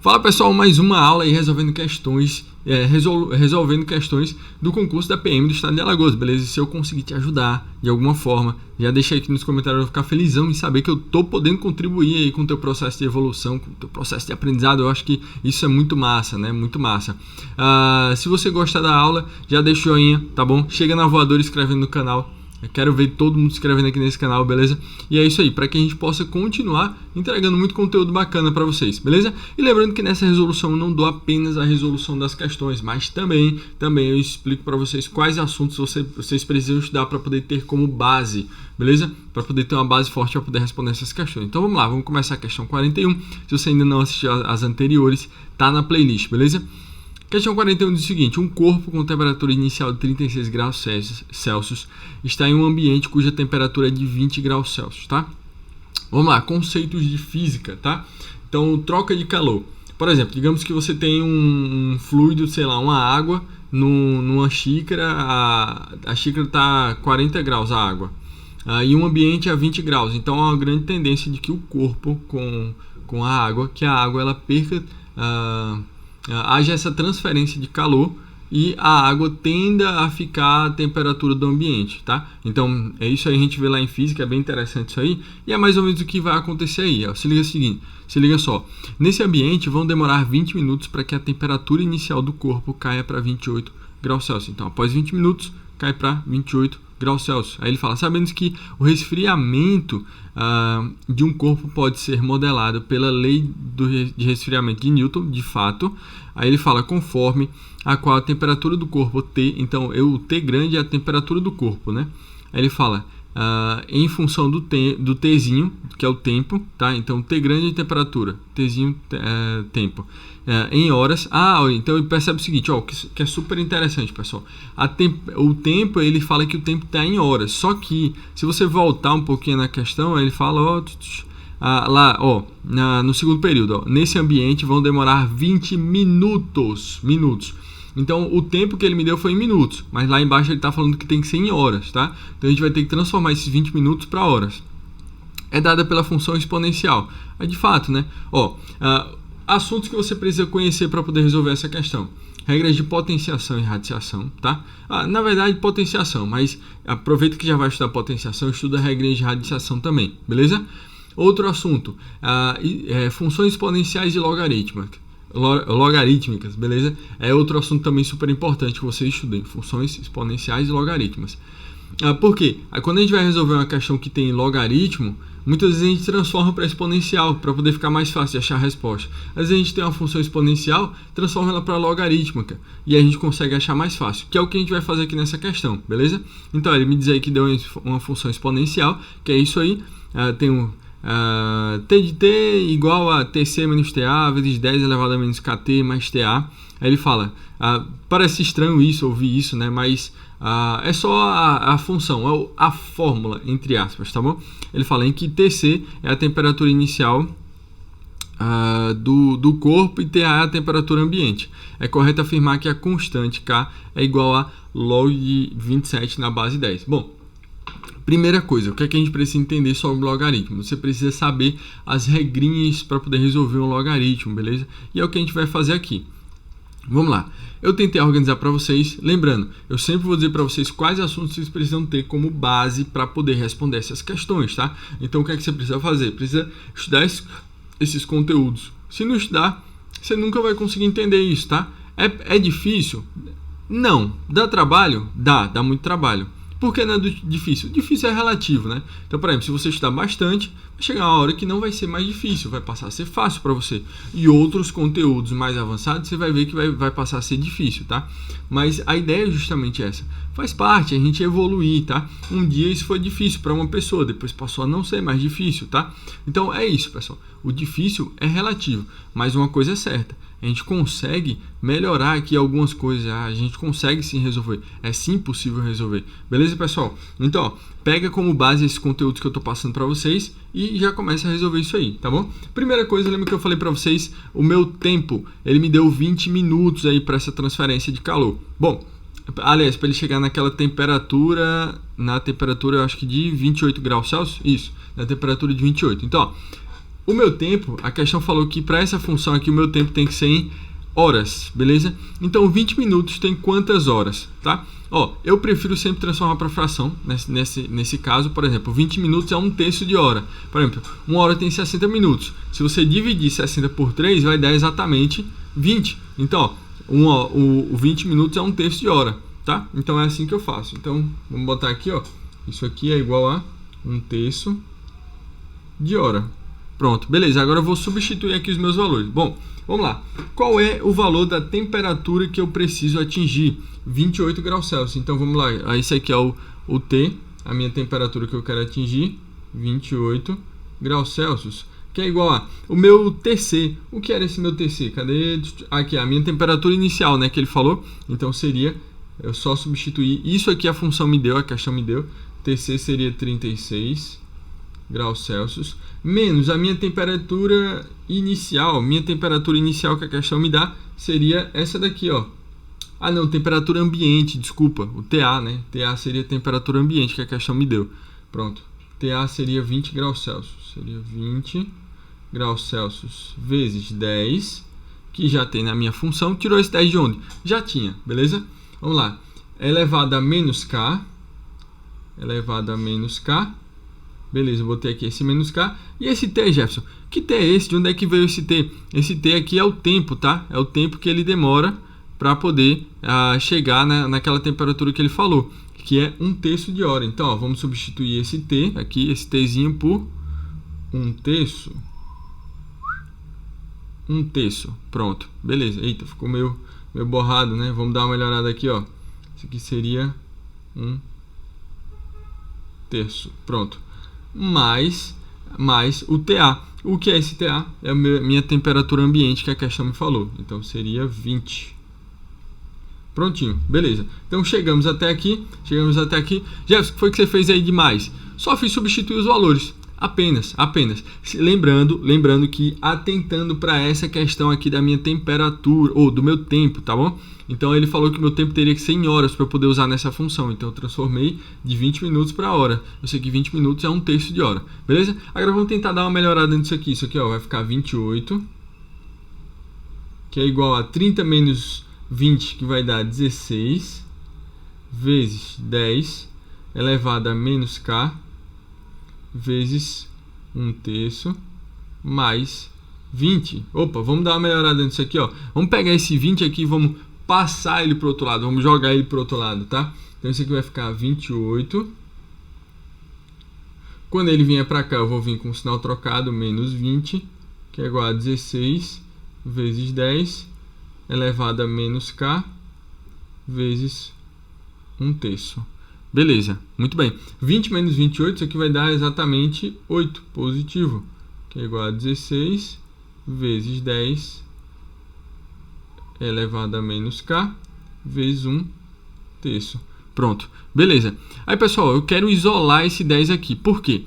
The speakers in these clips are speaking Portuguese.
Fala pessoal, mais uma aula aí resolvendo questões, resolvendo questões do concurso da PM do estado de Alagoas, beleza? Se eu conseguir te ajudar de alguma forma, já deixa aqui nos comentários, eu vou ficar felizão em saber que eu tô podendo contribuir aí com o teu processo de evolução, com o teu processo de aprendizado. Eu acho que isso é muito massa, né? Muito massa. Se você gostar da aula, já deixa o joinha, tá bom? Chega na voadora inscrevendo no canal. Eu quero ver todo mundo se inscrevendo aqui nesse canal, beleza? E é isso aí, para que a gente possa continuar entregando muito conteúdo bacana para vocês, beleza? E lembrando que nessa resolução eu não dou apenas a resolução das questões, mas também eu explico para vocês quais assuntos vocês precisam estudar para poder ter como base, beleza? Para poder ter uma base forte para poder responder essas questões. Então vamos lá, vamos começar a questão 41. Se você ainda não assistiu as anteriores, tá na playlist, beleza? Questão 41 diz o seguinte: um corpo com temperatura inicial de 36 graus Celsius está em um ambiente cuja temperatura é de 20 graus Celsius, tá? Vamos lá, conceitos de física, tá? Então, troca de calor. Por exemplo, digamos que você tem um fluido, sei lá, uma água numa xícara, a xícara está 40 graus a água, e um ambiente a 20 graus. Então, há uma grande tendência de que o corpo com a água, que a água ela perca... haja essa transferência de calor e a água tenda a ficar a temperatura do ambiente, tá? Então, é isso aí, a gente vê lá em física, é bem interessante isso aí, e é mais ou menos o que vai acontecer aí, ó. Se liga só, nesse ambiente vão demorar 20 minutos para que a temperatura inicial do corpo caia para 28 graus Celsius. Então, após 20 minutos, cai para 28 graus Celsius. Aí ele fala, sabendo que o resfriamento de um corpo pode ser modelado pela lei de resfriamento de Newton, de fato. Aí ele fala, conforme a qual a temperatura do corpo T, então o T grande é a temperatura do corpo, né? Aí ele fala, em função do Tzinho, que é o tempo, tá? Então T grande é temperatura, Tzinho tempo. Em horas. Então ele percebe o seguinte, ó, que é super interessante, pessoal. O tempo, ele fala que o tempo está em horas. Só que, se você voltar um pouquinho na questão, ele fala, no segundo período, ó, nesse ambiente vão demorar 20 minutos. Então, o tempo que ele me deu foi em minutos, mas lá embaixo ele está falando que tem que ser em horas, tá? Então, a gente vai ter que transformar esses 20 minutos para horas. É dada pela função exponencial. De fato, né? Assuntos que você precisa conhecer para poder resolver essa questão. Regras de potenciação e radiação, tá? Na verdade, potenciação, mas aproveita que já vai estudar potenciação, estuda regras de radiação também, beleza? Outro assunto, funções exponenciais e logarítmicas, beleza? É outro assunto também super importante que você estude, funções exponenciais e logaritmas. Por quê? Quando a gente vai resolver uma questão que tem logaritmo, muitas vezes a gente transforma para exponencial, para poder ficar mais fácil de achar a resposta. Às vezes a gente tem uma função exponencial, transforma ela para logarítmica, e a gente consegue achar mais fácil, que é o que a gente vai fazer aqui nessa questão, beleza? Então ele me diz aí que deu uma função exponencial, que é isso aí, tem T de T igual a TC menos TA vezes 10 elevado a menos KT mais TA. Aí ele fala, parece estranho isso, ouvir isso, né? Mas é só a função, é a fórmula, entre aspas, tá bom? Ele fala em que TC é a temperatura inicial do corpo e TA é a temperatura ambiente. É correto afirmar que a constante K é igual a log de 27 na base 10. Bom, primeira coisa, o que é que a gente precisa entender sobre logaritmo? Você precisa saber as regrinhas para poder resolver um logaritmo, beleza? E é o que a gente vai fazer aqui. Vamos lá. Eu tentei organizar para vocês, lembrando, eu sempre vou dizer para vocês quais assuntos vocês precisam ter como base para poder responder essas questões, tá? Então o que é que você precisa fazer? Precisa estudar esses conteúdos. Se não estudar, você nunca vai conseguir entender isso, tá? É difícil? Não. Dá trabalho? Dá muito trabalho. Por que não é difícil? Difícil é relativo, né? Então, por exemplo, se você estudar bastante, vai chegar uma hora que não vai ser mais difícil, vai passar a ser fácil para você. E outros conteúdos mais avançados, você vai ver que vai passar a ser difícil, tá? Mas a ideia é justamente essa. Faz parte, a gente evoluir, tá? Um dia isso foi difícil para uma pessoa, depois passou a não ser mais difícil, tá? Então, é isso, pessoal. O difícil é relativo, mas uma coisa é certa. A gente consegue melhorar aqui algumas coisas, a gente consegue sim resolver, é sim possível resolver, beleza, pessoal? Então, ó, pega como base esses conteúdos que eu estou passando para vocês e já começa a resolver isso aí, tá bom? Primeira coisa, lembra que eu falei para vocês, o meu tempo, ele me deu 20 minutos aí para essa transferência de calor. Bom, aliás, para ele chegar naquela temperatura, eu acho que de 28 graus Celsius, isso, na temperatura de 28. Então, ó, O meu tempo, a questão falou que para essa função aqui o meu tempo tem que ser em horas, beleza? Então 20 minutos tem quantas horas, tá? Ó, eu prefiro sempre transformar para fração, nesse caso, por exemplo, 20 minutos é 1/3 de hora. Por exemplo, 1 hora tem 60 minutos. Se você dividir 60 por 3, vai dar exatamente 20. Então, ó, o 20 minutos é 1/3 de hora, tá? Então é assim que eu faço. Então, vamos botar aqui, ó, isso aqui é igual a 1/3 de hora. Pronto, beleza. Agora eu vou substituir aqui os meus valores. Bom, vamos lá. Qual é o valor da temperatura que eu preciso atingir? 28 graus Celsius. Então vamos lá. Esse aqui é o T, a minha temperatura que eu quero atingir, 28 graus Celsius. Que é igual a o meu TC. O que era esse meu TC? Cadê? Aqui, a minha temperatura inicial, né? Que ele falou. Então seria, eu só substituir. Isso aqui a função me deu, a questão me deu. TC seria 36 graus Celsius, menos a minha temperatura inicial. Minha temperatura inicial que a questão me dá seria essa daqui, ó. Ah, não, temperatura ambiente, desculpa, o TA, né? TA seria a temperatura ambiente que a questão me deu. Pronto, TA seria 20 graus Celsius. Seria 20 graus Celsius vezes 10, que já tem na minha função. Tirou esse 10 de onde? Já tinha, beleza? Vamos lá. Elevado a menos K. Elevado a menos K. Beleza, eu botei aqui esse menos K. E esse T, Jefferson? Que T é esse? De onde é que veio esse T? Esse T aqui é o tempo, tá? É o tempo que ele demora para poder chegar naquela temperatura que ele falou, que é 1/3 de hora. Então, ó, vamos substituir esse T aqui, esse Tzinho por 1/3. 1/3. Pronto, beleza. Eita, ficou meio borrado, né? Vamos dar uma melhorada aqui, ó. Isso aqui seria 1/3. Pronto. Mais o TA. O que é esse TA? É a minha temperatura ambiente que a questão me falou. Então seria 20. Prontinho, beleza. Então chegamos até aqui. Jefferson, o que foi que você fez aí demais? Só fiz substituir os valores. Apenas. Lembrando que atentando para essa questão aqui da minha temperatura, ou do meu tempo, tá bom? Então ele falou que o meu tempo teria que ser em horas para eu poder usar nessa função. Então eu transformei de 20 minutos para hora. Eu sei que 20 minutos é 1/3 de hora, beleza? Agora vamos tentar dar uma melhorada nisso aqui. Isso aqui, ó, vai ficar 28, que é igual a 30 menos 20, que vai dar 16, vezes 10 elevado a menos K, vezes 1/3 mais 20. Opa, vamos dar uma melhorada nisso aqui, ó. Vamos pegar esse 20 aqui e vamos passar ele para o outro lado. Vamos jogar ele para o outro lado, tá? Então isso aqui vai ficar 28. Quando ele vier para cá, eu vou vir com o sinal trocado, menos 20, que é igual a 16 vezes 10 elevado a menos K vezes 1/3. Beleza, muito bem. 20 menos 28, isso aqui vai dar exatamente 8, positivo, que é igual a 16 vezes 10 elevado a menos K vezes 1/3. Pronto, beleza. Aí, pessoal, eu quero isolar esse 10 aqui. Por quê?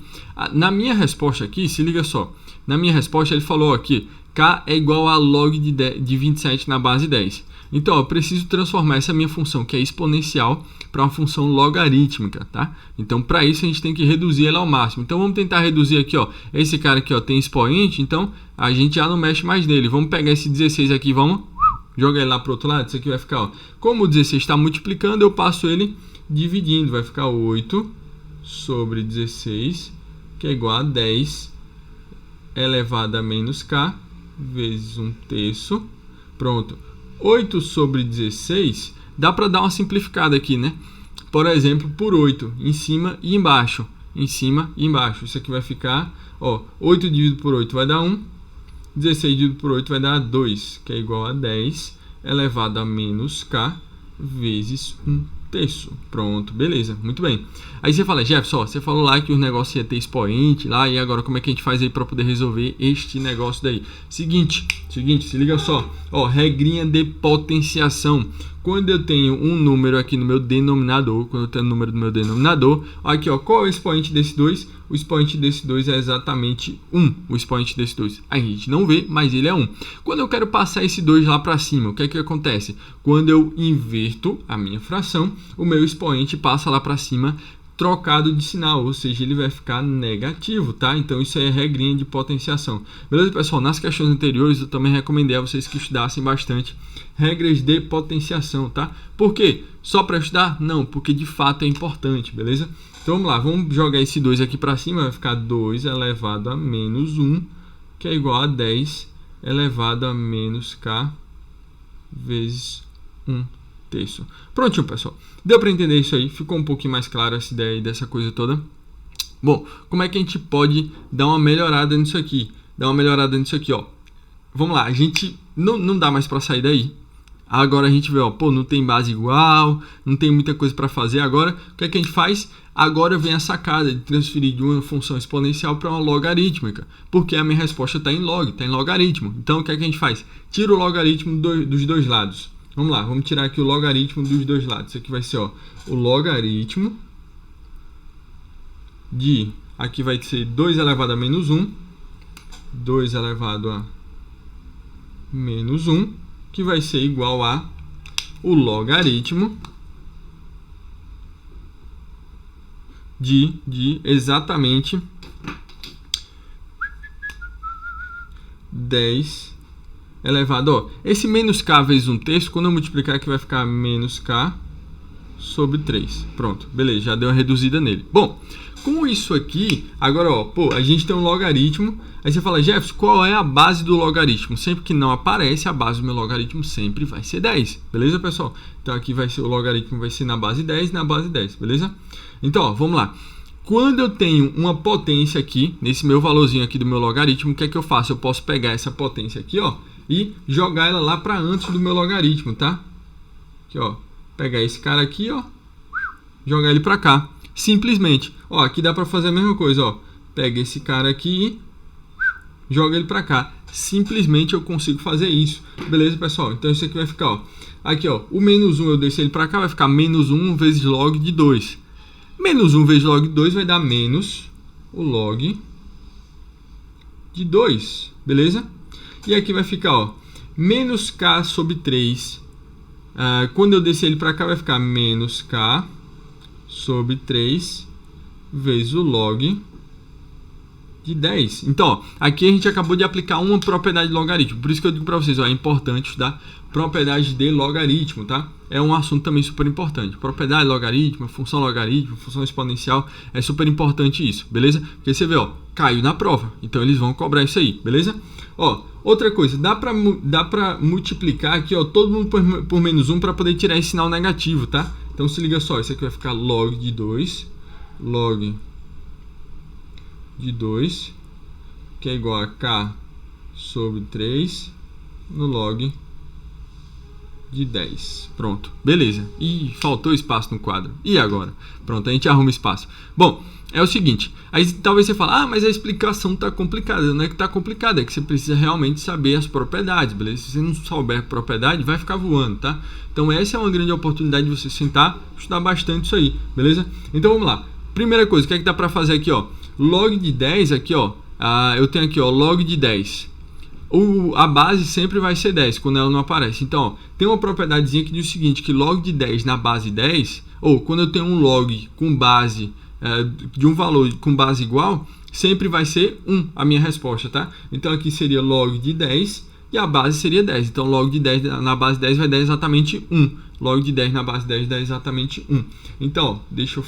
Na minha resposta aqui, se liga só. Na minha resposta, ele falou aqui, K é igual a log de 27 na base 10. Então, eu preciso transformar essa minha função, que é exponencial, para uma função logarítmica, tá? Então, para isso, a gente tem que reduzir ela ao máximo. Então, vamos tentar reduzir aqui, ó. Esse cara aqui, ó, tem expoente, então a gente já não mexe mais nele. Vamos pegar esse 16 aqui, vamos jogar ele lá para o outro lado. Isso aqui vai ficar, ó. Como o 16 está multiplicando, eu passo ele dividindo. Vai ficar 8 sobre 16, que é igual a 10 elevado a menos K vezes 1/3. Pronto. 8 sobre 16, dá para dar uma simplificada aqui, né? Por exemplo, por 8, em cima e embaixo. Em cima e embaixo. Isso aqui vai ficar, ó, 8 dividido por 8 vai dar 1. 16 dividido por 8 vai dar 2, que é igual a 10 elevado a menos K vezes 1/3. Pronto, beleza, muito bem. Aí você fala, Jefferson, ó, você falou lá que o negócio ia ter expoente lá, e agora como é que a gente faz aí para poder resolver este negócio daí? Seguinte, se liga só, ó, regrinha de potenciação. Quando eu tenho um número aqui no meu denominador, quando eu tenho o número do meu denominador, aqui, ó, qual é o expoente desse 2? O expoente desse 2 é exatamente 1. O expoente desse 2 a gente não vê, mas ele é 1. Quando eu quero passar esse 2 lá para cima, o que é que acontece? Quando eu inverto a minha fração, o meu expoente passa lá para cima trocado de sinal, ou seja, ele vai ficar negativo, tá? Então isso aí é regrinha de potenciação. Beleza, pessoal? Nas questões anteriores eu também recomendei a vocês que estudassem bastante regras de potenciação, tá? Por quê? Só para estudar? Não, porque de fato é importante, beleza? Então vamos lá, vamos jogar esse 2 aqui para cima, vai ficar 2 elevado a menos 1, que é igual a 10 elevado a menos k vezes 1 terço. Prontinho, pessoal. Deu para entender isso aí? Ficou um pouquinho mais claro essa ideia aí dessa coisa toda? Bom, como é que a gente pode dar uma melhorada nisso aqui? Ó. Vamos lá, a gente não dá mais para sair daí. Agora a gente vê, ó, pô, não tem base igual, não tem muita coisa para fazer. Agora, o que é que a gente faz? Agora vem a sacada de transferir de uma função exponencial para uma logarítmica, porque a minha resposta está em log, está em logaritmo. Então, o que é que a gente faz? Tira o logaritmo dos dois lados. Vamos lá, vamos tirar aqui o logaritmo dos dois lados. Isso aqui vai ser, ó, o logaritmo de... Aqui vai ser 2 elevado a menos 1. 2 elevado a menos 1, que vai ser igual a o logaritmo de exatamente 10 elevado, ó, esse menos k vezes 1 terço, quando eu multiplicar aqui vai ficar menos k sobre 3. Pronto, beleza, já deu uma reduzida nele. Bom, com isso aqui, agora, ó, pô, a gente tem um logaritmo. Aí você fala, Jefferson, qual é a base do logaritmo? Sempre que não aparece, a base do meu logaritmo sempre vai ser 10. Beleza, pessoal? Então aqui vai ser o logaritmo, vai ser na base 10, na base 10, beleza? Então, ó, vamos lá. Quando eu tenho uma potência aqui, nesse meu valorzinho aqui do meu logaritmo, o que é que eu faço? Eu posso pegar essa potência aqui, ó, e jogar ela lá para antes do meu logaritmo, tá? Aqui, ó, pegar esse cara aqui, ó, jogar ele para cá. Simplesmente, ó, aqui dá para fazer a mesma coisa, ó. Pega esse cara aqui e joga ele para cá. Simplesmente eu consigo fazer isso. Beleza, pessoal? Então isso aqui vai ficar, ó, aqui, ó, o menos 1 eu desço ele para cá, vai ficar menos 1 vezes log de 2. Menos 1 vezes log de 2 vai dar menos o log de 2, beleza? E aqui vai ficar, ó, menos k sobre 3. Quando eu descer ele para cá, vai ficar menos k sobre 3 vezes o log de 10. Então, ó, aqui a gente acabou de aplicar uma propriedade de logaritmo. Por isso que eu digo para vocês, ó, é importante estudar propriedade de logaritmo, tá? É um assunto também super importante. Propriedade de logaritmo, função exponencial, é super importante isso, beleza? Porque você vê, ó, caiu na prova. Então, eles vão cobrar isso aí, beleza? Ó, outra coisa, dá pra multiplicar aqui, ó, todo mundo por menos 1 para poder tirar esse sinal negativo, tá? Então, se liga só, isso aqui vai ficar log de 2, que é igual a k sobre 3 no log de 10. Pronto, beleza. E faltou espaço no quadro. E agora? Pronto, a gente arruma espaço. Bom, é o seguinte, aí talvez você fale, mas a explicação tá complicada. Não é que tá complicada, é que você precisa realmente saber as propriedades, beleza? Se você não souber propriedade, vai ficar voando, tá? Então essa é uma grande oportunidade de você sentar, estudar bastante isso aí, beleza? Então vamos lá. Primeira coisa, o que é que dá pra fazer aqui, ó? Log de 10 aqui, ó, eu tenho aqui, ó, log de 10. A base sempre vai ser 10 quando ela não aparece. Então, ó, tem uma propriedadezinha que diz o seguinte, que log de 10 na base 10, ou quando eu tenho um log com base de um valor com base igual, sempre vai ser 1 a minha resposta, tá? Então aqui seria log de 10 e a base seria 10. Então log de 10 na base 10 vai dar exatamente 1. Log de 10 na base 10 dá exatamente 1. Então, ó, deixa eu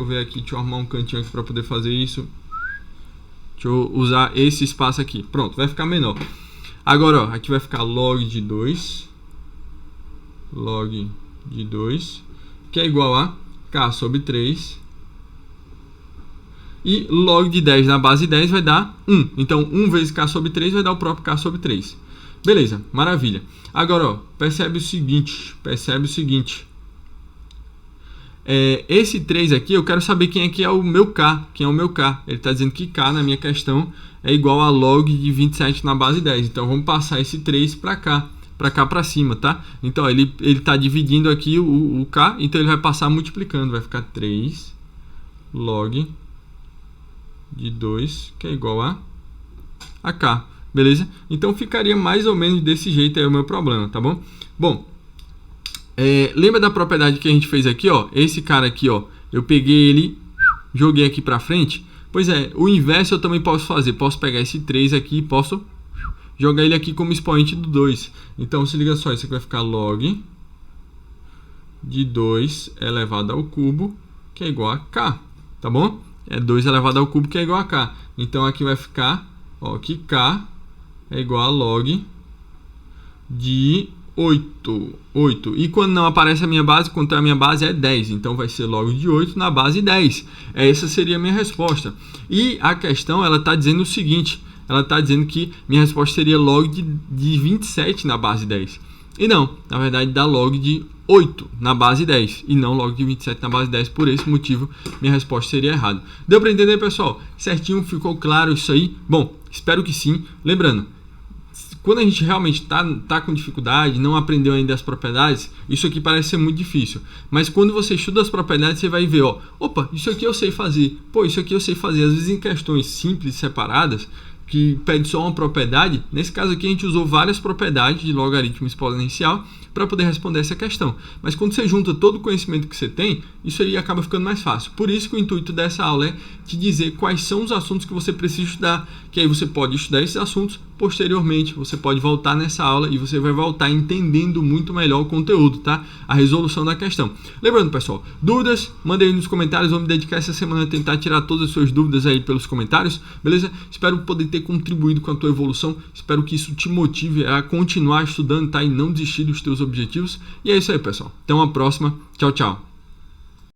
ver aqui, deixa eu arrumar um cantinho aqui para poder fazer isso. Deixa eu usar esse espaço aqui. Pronto, vai ficar menor. Agora, ó, aqui vai ficar log de 2, que é igual a k sobre 3. E log de 10 na base 10 vai dar 1. Então, 1 vezes k sobre 3 vai dar o próprio k sobre 3. Beleza, maravilha. Agora, ó, percebe o seguinte. Esse 3 aqui, eu quero saber quem é que é o meu k. Ele está dizendo que k na minha questão é igual a log de 27 na base 10. Então, vamos passar esse 3 para cá para cima, tá? Então, ele está dividindo aqui o k, então ele vai passar multiplicando. Vai ficar 3 log de 2, que é igual a k. Beleza? Então, ficaria mais ou menos desse jeito aí o meu problema, tá bom? Bom, lembra da propriedade que a gente fez aqui, ó? Esse cara aqui, ó, eu peguei ele, joguei aqui para frente. Pois é, o inverso eu também posso fazer. Posso pegar esse 3 aqui e posso jogar ele aqui como expoente do 2. Então se liga só, isso aqui vai ficar log de 2 elevado ao cubo, que é igual a k, tá bom? É 2 elevado ao cubo, que é igual a k. Então aqui vai ficar, ó, que k é igual a log de 8. E quando não aparece a minha base, quando a minha base é 10. Então vai ser log de 8 na base 10. Essa seria a minha resposta. E a questão, ela está dizendo o seguinte. Ela está dizendo que minha resposta seria log de 27 na base 10. E não, na verdade dá log de 8 na base 10 e não log de 27 na base 10. Por esse motivo, minha resposta seria errada. Deu para entender, pessoal? Certinho? Ficou claro isso aí? Bom, espero que sim. Lembrando, quando a gente realmente tá com dificuldade, não aprendeu ainda as propriedades, isso aqui parece ser muito difícil. Mas quando você estuda as propriedades, você vai ver, ó, opa, isso aqui eu sei fazer. Pô, isso aqui eu sei fazer. Às vezes em questões simples, separadas, que pede só uma propriedade, nesse caso aqui a gente usou várias propriedades de logaritmo exponencial para poder responder essa questão. Mas quando você junta todo o conhecimento que você tem, isso aí acaba ficando mais fácil. Por isso que o intuito dessa aula é te dizer quais são os assuntos que você precisa estudar, que aí você pode estudar esses assuntos, posteriormente você pode voltar nessa aula e você vai voltar entendendo muito melhor o conteúdo, tá? A resolução da questão. Lembrando, pessoal, dúvidas, mandem aí nos comentários, vou me dedicar essa semana a tentar tirar todas as suas dúvidas aí pelos comentários, beleza? Espero poder ter contribuído com a tua evolução, espero que isso te motive a continuar estudando, tá? E não desistir dos teus objetivos. E é isso aí, pessoal. Até uma próxima. Tchau, tchau.